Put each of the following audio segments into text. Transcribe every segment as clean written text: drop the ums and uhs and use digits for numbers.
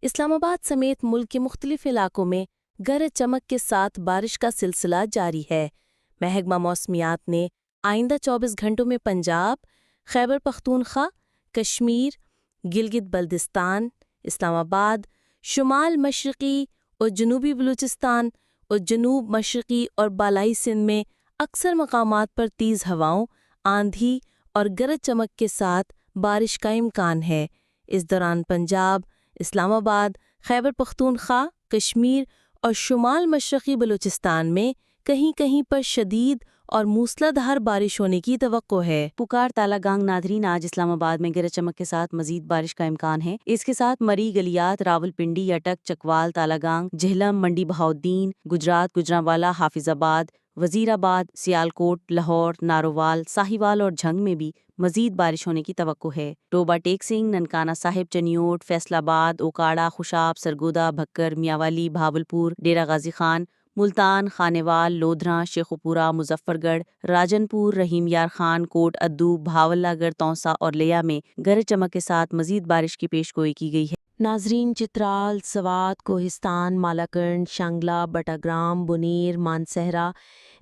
اسلام آباد سمیت ملک کے مختلف علاقوں میں گرج چمک کے ساتھ بارش کا سلسلہ جاری ہے۔ محکمہ موسمیات نے آئندہ 24 گھنٹوں میں پنجاب، خیبر پختونخوا، کشمیر، گلگت بلتستان، اسلام آباد، شمال مشرقی اور جنوبی بلوچستان اور جنوب مشرقی اور بالائی سندھ میں اکثر مقامات پر تیز ہواؤں، آندھی اور گرج چمک کے ساتھ بارش کا امکان ہے۔ اس دوران پنجاب، اسلام آباد، خیبر پختونخوا، کشمیر اور شمال مشرقی بلوچستان میں کہیں کہیں پر شدید اور موسلا دھار بارش ہونے کی توقع ہے۔ پکار تالہ گانگ ناظرین، آج اسلام آباد میں گرج چمک کے ساتھ مزید بارش کا امکان ہے۔ اس کے ساتھ مری، گلیات، راولپنڈی، اٹک، چکوال، تالہ گانگ، جہلم، منڈی بہاؤالدین، گجرات، گوجرانوالہ، حافظ آباد، وزیر آباد، سیالکوٹ، لاہور، نارووال، ساہیوال اور جھنگ میں بھی مزید بارش ہونے کی توقع ہے۔ ٹوبہ ٹیک سنگھ، ننکانہ صاحب، چنیوٹ، فیصل آباد، اوکاڑہ، خوشاب، سرگودا، بھکر، میاوالی، بہاولپور، ڈیرہ غازی خان، ملتان، خانیوال، لودھراں، شیخوپورہ، مظفر گڑھ، راجن پور، رحیم یار خان، کوٹ ادو، بھاولہ گڑھ، تونسا اور لیا میں گرج چمک کے ساتھ مزید بارش کی پیش گوئی کی گئی ہے۔ ناظرین، چترال، سوات، کوہستان، مالاکنڈ، شانگلہ، بٹاگرام، بنیر، مانسہرہ،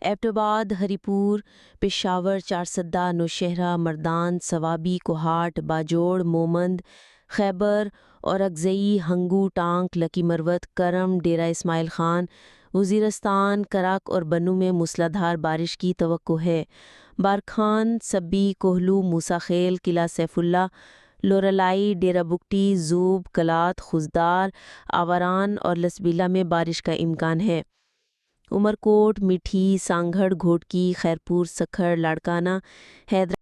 ایبٹ آباد، ہری پور، پشاور، چارسدہ، نوشہرہ، مردان، سوابی، کوہاٹ، باجوڑ، مومند، خیبر اور اکزئی، ہنگو، ٹانک، لکی مروت، کرم، ڈیرہ اسماعیل خان، وزیرستان، کرک اور بنوں میں موسلا دھار بارش کی توقع ہے۔ بارکھان، سبی، کوہلو، موسیٰ خیل، قلعہ سیف اللہ، لورالائی، ڈیرہ بگٹی، زوب، کلات، خزدار، آوران اور لسبیلا میں بارش کا امکان ہے۔ عمرکوٹ، میٹھی، سانگھڑ، گھوٹکی، خیرپور، سکھڑ، لاڑکانہ، حیدر